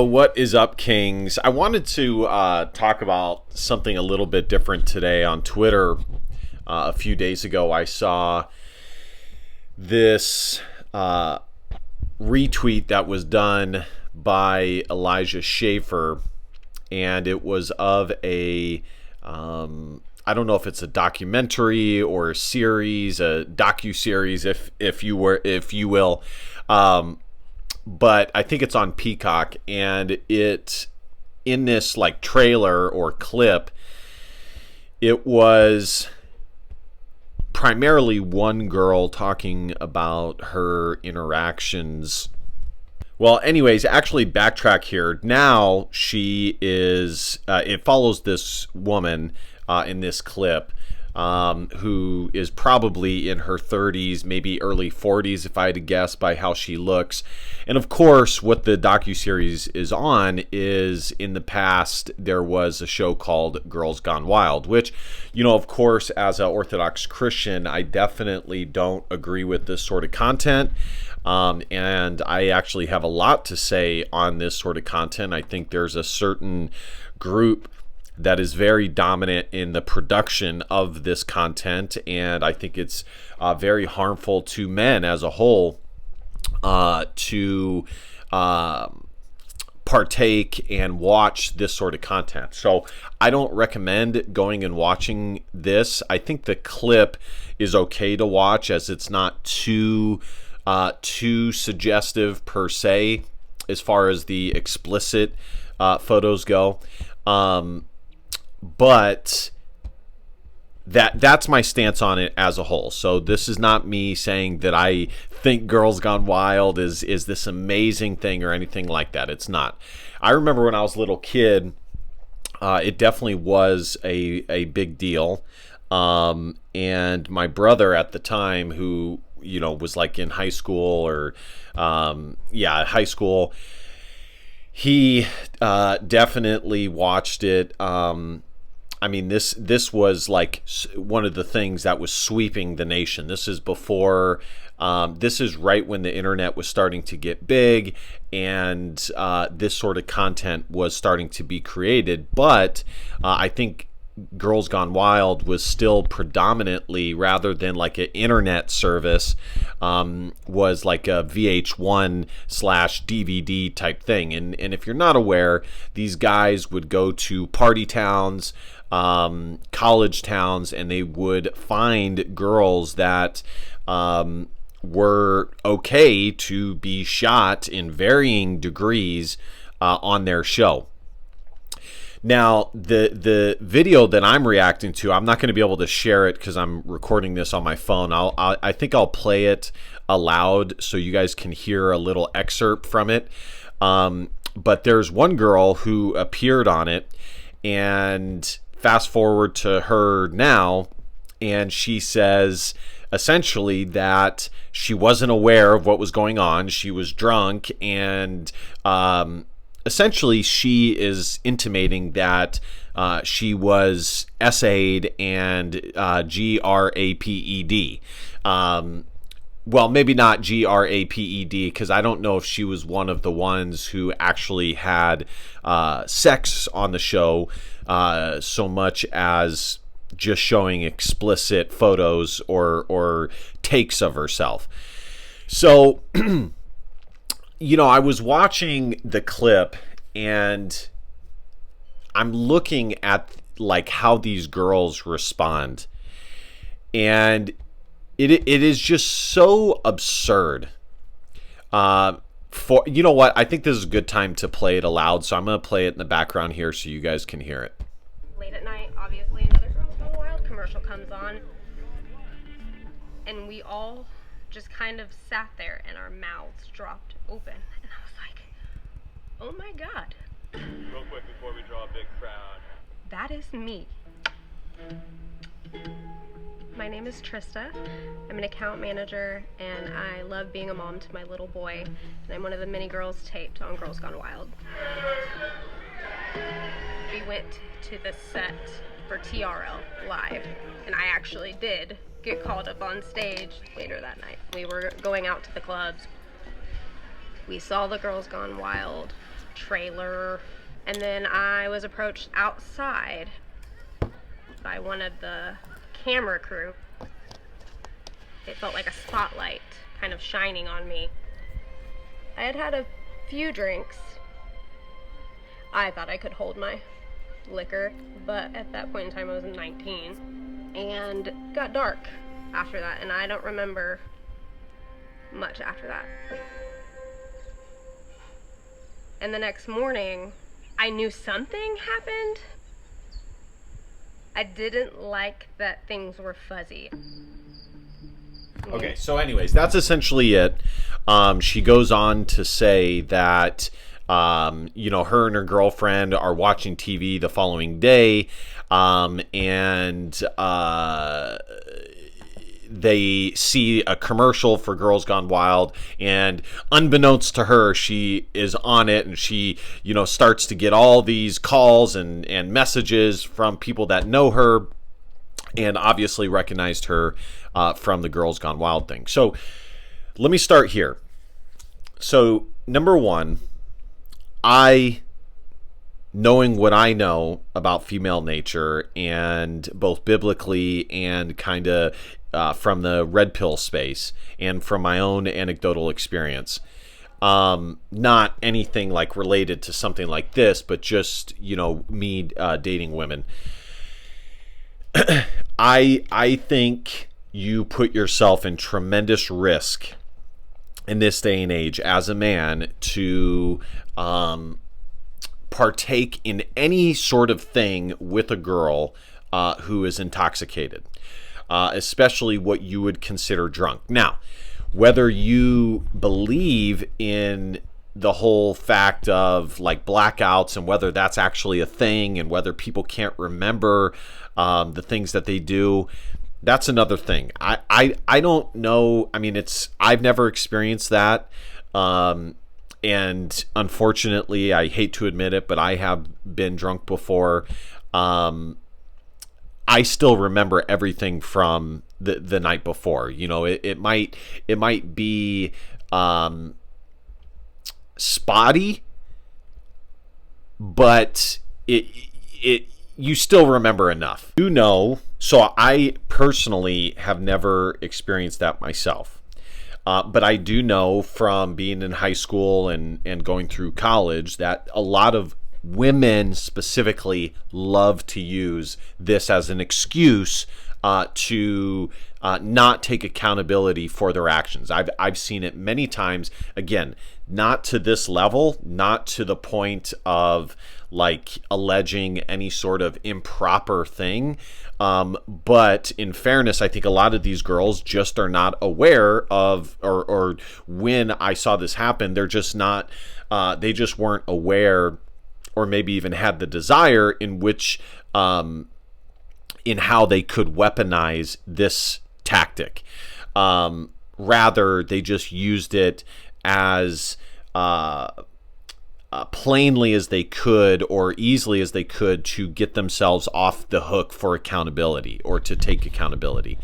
What is up, Kings? I wanted to talk about something a little bit different today. On Twitter a few days ago, I saw this retweet that was done by Elijah Schaefer, and it was of a I don't know if it's a documentary or a series, a docu-series, if you will. But I think it's on Peacock, and it, in this like trailer or clip, it was primarily one girl talking about her interactions. Well, anyways, actually backtrack here. Now she is, it follows this woman in this clip who is probably in her 30s, maybe early 40s, if I had to guess by how she looks. And of course, what the docuseries is on is, in the past, there was a show called Girls Gone Wild, which, you know, of course, as an Orthodox Christian, I definitely don't agree with this sort of content. And I actually have a lot to say on this sort of content. I think there's a certain group that is very dominant in the production of this content, and I think it's very harmful to men as a whole to partake and watch this sort of content. So I don't recommend going and watching this. I think the clip is okay to watch, as it's not too suggestive per se as far as the explicit photos go. But that's my stance on it as a whole. So this is not me saying that I think Girls Gone Wild is this amazing thing or anything like that. It's not. I remember when I was a little kid, it definitely was a big deal. And my brother at the time, who, you know, was like in high school or high school, he definitely watched it. I mean, this was like one of the things that was sweeping the nation. This is before, this is right when the internet was starting to get big, and this sort of content was starting to be created. But I think Girls Gone Wild was still predominantly, rather than like an internet service, was like a VH1/DVD type thing. And if you're not aware, these guys would go to party towns, college towns, and they would find girls that were okay to be shot in varying degrees on their show. Now, the video that I'm reacting to, I'm not going to be able to share it because I'm recording this on my phone. I think I'll play it aloud so you guys can hear a little excerpt from it. But there's one girl who appeared on it, and fast forward to her now, and she says essentially that she wasn't aware of what was going on. She was drunk, and essentially she is intimating that she was SA'd and GRAPED. Well, maybe not GRAPED, because I don't know if she was one of the ones who actually had sex on the show, so much as just showing explicit photos or takes of herself. So, you know, I was watching the clip, and I'm looking at like how these girls respond, and it is just so absurd. For, you know what, I think this is a good time to play it aloud, so I'm going to play it in the background here so you guys can hear it. Late at night, obviously, another Girls Gone Wild commercial comes on, and we all just kind of sat there and our mouths dropped open, and I was like, oh my god. Real quick before we draw a big crowd. That is me. My name is Trista. I'm an account manager, and I love being a mom to my little boy, and I'm one of the many girls taped on Girls Gone Wild. We went to the set for TRL live, and I actually did get called up on stage later that night. We were going out to the clubs. We saw the Girls Gone Wild trailer. And then I was approached outside by one of the camera crew. It felt like a spotlight kind of shining on me. I had had a few drinks. I thought I could hold my liquor, but at that point in time I was 19. And it got dark after that, and I don't remember much after that. And the next morning, I knew something happened. I didn't like that things were fuzzy. Okay, so anyways, that's essentially it. She goes on to say that, her and her girlfriend are watching TV the following day, and they see a commercial for Girls Gone Wild, and unbeknownst to her, she is on it, and she, starts to get all these calls and messages from people that know her, and obviously recognized her from the Girls Gone Wild thing. So let me start here. So number one, knowing what I know about female nature, and both biblically and kind of from the red pill space and from my own anecdotal experience, not anything like related to something like this, but just, me dating women. I think you put yourself in tremendous risk in this day and age as a man to partake in any sort of thing with a girl who is intoxicated, especially what you would consider drunk. Now, whether you believe in the whole fact of like blackouts and whether that's actually a thing and whether people can't remember the things that they do, that's another thing. I don't know. I mean, I've never experienced that. And unfortunately, I hate to admit it, but I have been drunk before. I still remember everything from the night before. It might be spotty, but you still remember enough. So I personally have never experienced that myself. But I do know from being in high school and going through college that a lot of women specifically love to use this as an excuse to not take accountability for their actions. I've seen it many times. Again, not to this level, not to the point of like alleging any sort of improper thing. But in fairness, I think a lot of these girls just are not aware of, or when I saw this happen, they're just not, they just weren't aware, or maybe even had the desire in which, in how they could weaponize this tactic. Rather, they just used it as plainly as they could or easily as they could to get themselves off the hook for accountability or to take accountability.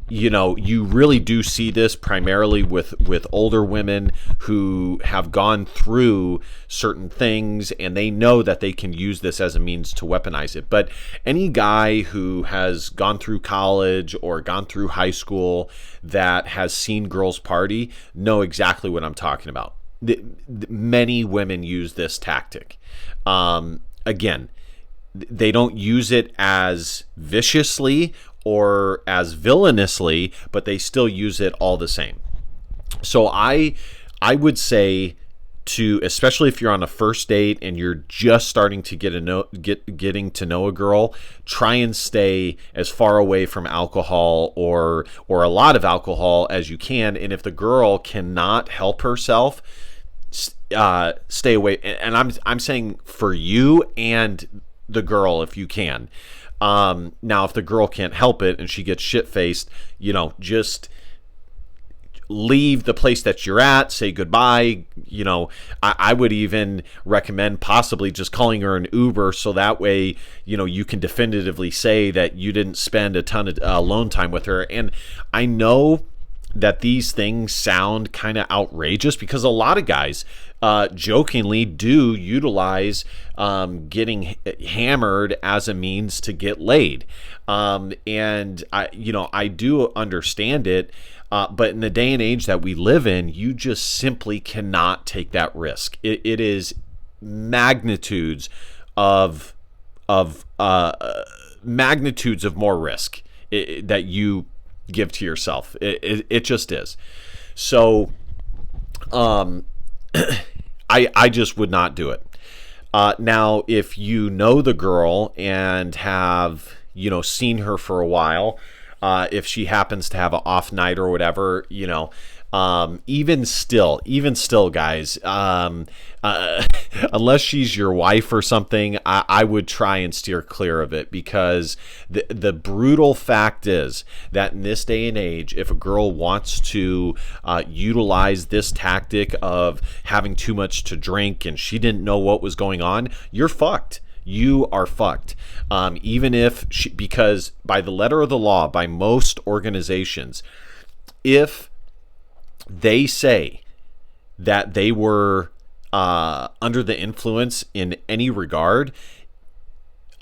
You really do see this primarily with older women who have gone through certain things and they know that they can use this as a means to weaponize it. But any guy who has gone through college or gone through high school that has seen girls party know exactly what I'm talking about. Many women use this tactic. Again, they don't use it as viciously or as villainously, but they still use it all the same. So I would say to, especially if you're on a first date and you're just starting to getting to know a girl, try and stay as far away from alcohol or a lot of alcohol as you can. And if the girl cannot help herself, stay away. And I'm saying for you and the girl if you can. Now, if the girl can't help it and she gets shit-faced, just leave the place that you're at, say goodbye. I would even recommend possibly just calling her an Uber so that way, you can definitively say that you didn't spend a ton of alone time with her. And I know that these things sound kind of outrageous, because a lot of guys jokingly do utilize getting hammered as a means to get laid. And I do understand it. But in the day and age that we live in, you just simply cannot take that risk. It is magnitudes of more risk that you give to yourself. It just is. So I just would not do it. Now, if you know the girl and have, seen her for a while, if she happens to have an off night or whatever, even still, guys, unless she's your wife or something, I would try and steer clear of it, because the brutal fact is that in this day and age, if a girl wants to utilize this tactic of having too much to drink and she didn't know what was going on, you're fucked. You are fucked. Even if because by the letter of the law, by most organizations, if they say that they were under the influence in any regard,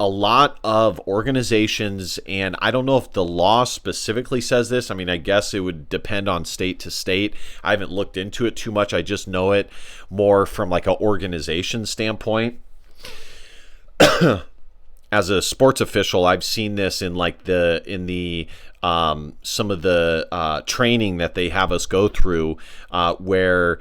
a lot of organizations, and I don't know if the law specifically says this. I mean, I guess it would depend on state to state. I haven't looked into it too much. I just know it more from like an organization standpoint. As a sports official, I've seen this in like some of the training that they have us go through, where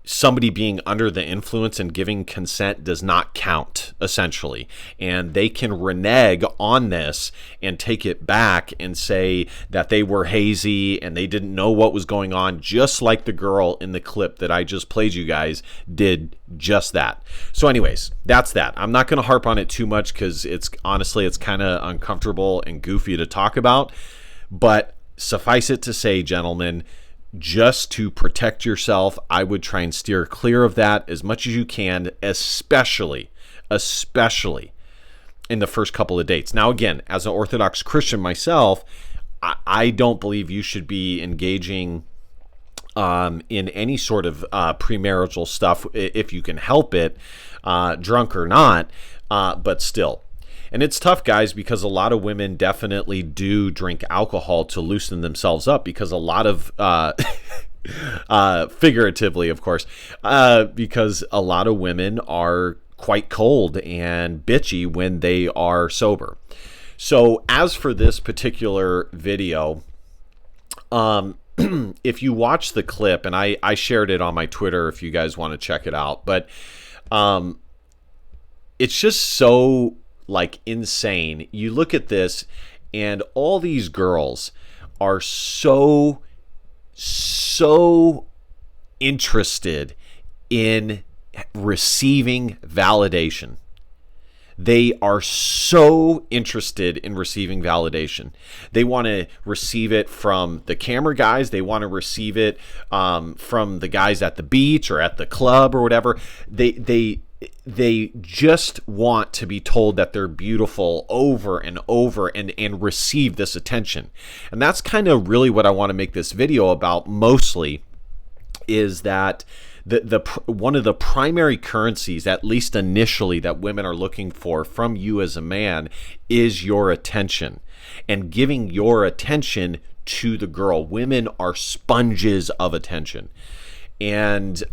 somebody being under the influence and giving consent does not count, essentially. And they can renege on this and take it back and say that they were hazy and they didn't know what was going on, just like the girl in the clip that I just played you guys did just that. So anyways, that's that. I'm not going to harp on it too much, because it's kind of uncomfortable and goofy to talk about. But suffice it to say, gentlemen, just to protect yourself, I would try and steer clear of that as much as you can, especially in the first couple of dates. Now, again, as an Orthodox Christian myself, I don't believe you should be engaging in any sort of premarital stuff if you can help it, drunk or not, but still. And it's tough, guys, because a lot of women definitely do drink alcohol to loosen themselves up, because a lot of, figuratively, of course, because a lot of women are quite cold and bitchy when they are sober. So as for this particular video, if you watch the clip, and I shared it on my Twitter if you guys want to check it out, but it's just so like insane. You look at this and all these girls are so interested in receiving validation. They are so interested in receiving validation. They want to receive it from the camera guys. They want to receive it from the guys at the beach or at the club or whatever. They just want to be told that they're beautiful over and over and receive this attention. And that's kind of really what I want to make this video about mostly, is that the one of the primary currencies, at least initially, that women are looking for from you as a man is your attention, and giving your attention to the girl. Women are sponges of attention. And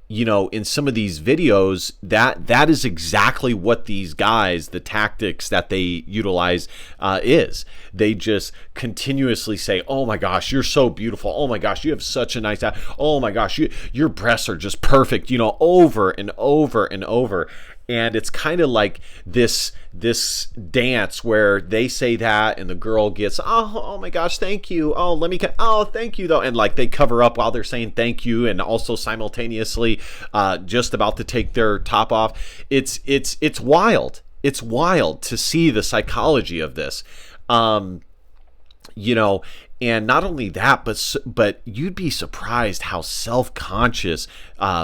in some of these videos, that is exactly what these guys, the tactics that they utilize is. They just continuously say, oh my gosh, you're so beautiful. Oh my gosh, you have such a nice ass. Oh my gosh, your breasts are just perfect, over and over and over. And it's kind of like this dance where they say that and the girl gets, oh my gosh, thank you. Oh, thank you though. And like they cover up while they're saying thank you, and also simultaneously just about to take their top off. It's wild. It's wild to see the psychology of this. And not only that, but you'd be surprised how self-conscious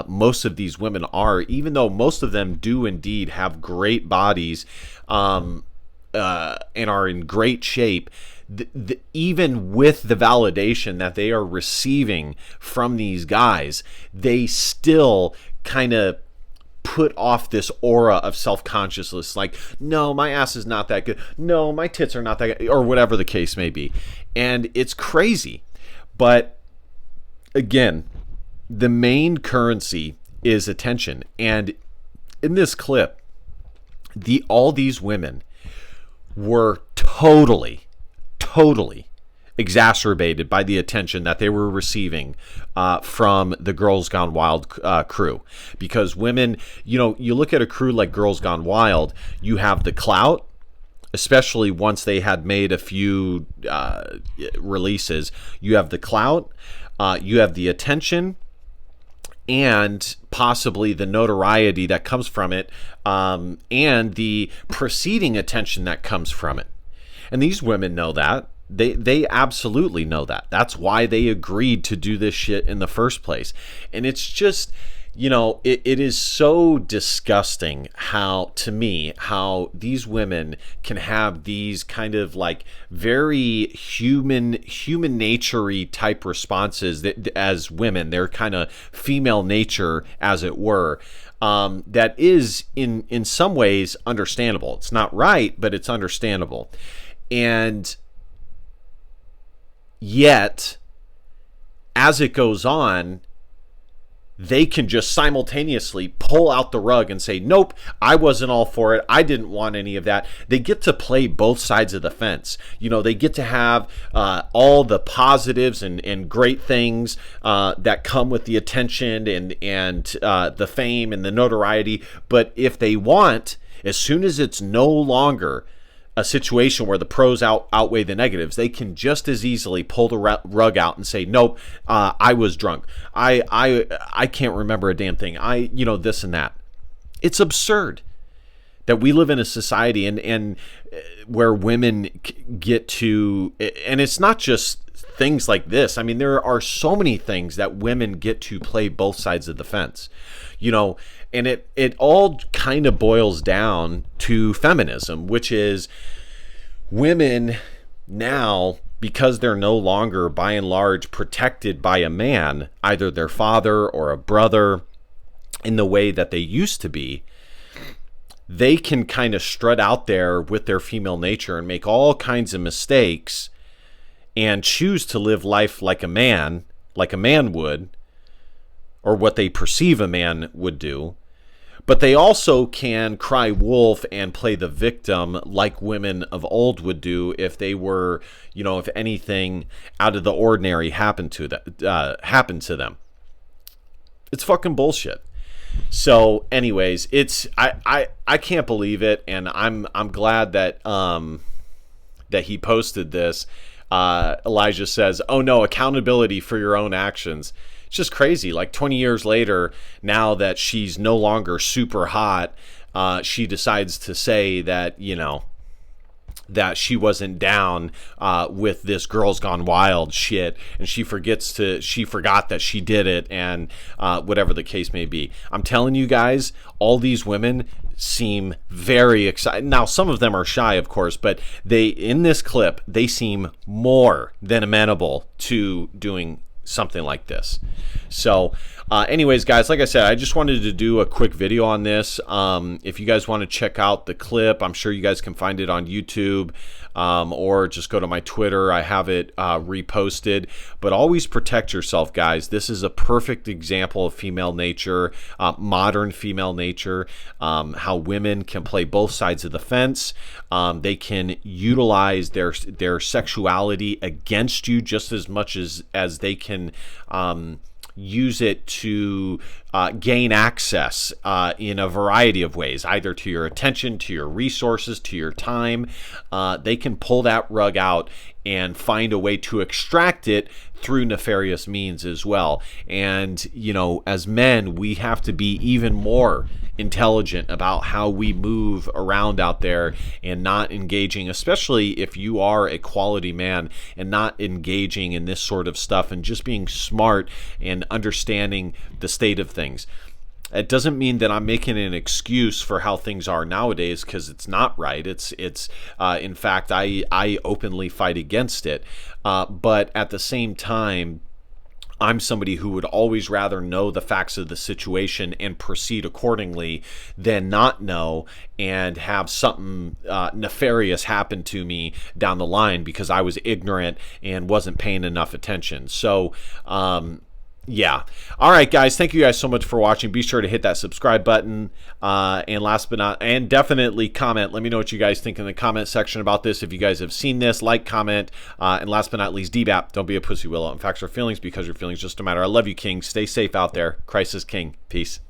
most of these women are, even though most of them do indeed have great bodies and are in great shape. even with the validation that they are receiving from these guys, they still kind of put off this aura of self-consciousness, like, no, my ass is not that good, no, my tits are not that good, or whatever the case may be. And it's crazy. But again, the main currency is attention. And in this clip, all these women were totally exacerbated by the attention that they were receiving from the Girls Gone Wild crew. Because women, you look at a crew like Girls Gone Wild, you have the clout, especially once they had made a few releases. You have the clout, you have the attention, and possibly the notoriety that comes from it, and the preceding attention that comes from it. And these women know that. They absolutely know that. That's why they agreed to do this shit in the first place. And it's just, it is so disgusting how these women can have these kind of like very human nature-y type responses that, as women, they're kind of female nature, as it were. That is in some ways understandable. It's not right, but it's understandable. And yet, as it goes on, they can just simultaneously pull out the rug and say, nope, I wasn't all for it. I didn't want any of that. They get to play both sides of the fence. They get to have all the positives and great things that come with the attention and the fame and the notoriety. But if they want, as soon as it's no longer a situation where the pros outweigh the negatives, they can just as easily pull the rug out and say, nope, I was drunk. I can't remember a damn thing. This and that. It's absurd that we live in a society and where women get to, and it's not just things like this. I mean, there are so many things that women get to play both sides of the fence, and it all kind of boils down to feminism, which is women now, because they're no longer by and large protected by a man, either their father or a brother, in the way that they used to be, they can kind of strut out there with their female nature and make all kinds of mistakes and choose to live life like a man would, or what they perceive a man would do. But they also can cry wolf and play the victim like women of old would do if they were, if anything out of the ordinary happened to them. It's fucking bullshit. So anyways, I can't believe it, and I'm glad that that he posted this. Elijah says, "Oh no, accountability for your own actions." It's just crazy. Like 20 years later, now that she's no longer super hot, she decides to say that, that she wasn't down with this Girls Gone Wild shit, and she forgot that she did it, and whatever the case may be. I'm telling you guys, all these women seem very excited. Now, some of them are shy, of course, but in this clip, they seem more than amenable to doing something like this. So anyways, guys, like I said, I just wanted to do a quick video on this. If you guys want to check out the clip, I'm sure you guys can find it on YouTube, or just go to my Twitter. I have it reposted. But always protect yourself, guys. This is a perfect example of female nature, modern female nature, how women can play both sides of the fence. They can utilize their sexuality against you just as much as they can use it to gain access in a variety of ways, either to your attention, to your resources, to your time. They can pull that rug out and find a way to extract it through nefarious means as well. And, as men, we have to be even more intelligent about how we move around out there and not engaging, especially if you are a quality man, and not engaging in this sort of stuff and just being smart and understanding the state of things. It doesn't mean that I'm making an excuse for how things are nowadays, because it's not right. It's in fact, I openly fight against it. But at the same time, I'm somebody who would always rather know the facts of the situation and proceed accordingly than not know and have something nefarious happen to me down the line because I was ignorant and wasn't paying enough attention. So, yeah. All right, guys. Thank you guys so much for watching. Be sure to hit that subscribe button. And definitely comment. Let me know what you guys think in the comment section about this. If you guys have seen this, like, comment. And last but not least, DBAP. Don't be a pussy willow. And facts are feelings because your feelings just don't matter. I love you, King. Stay safe out there. Christ is King. Peace.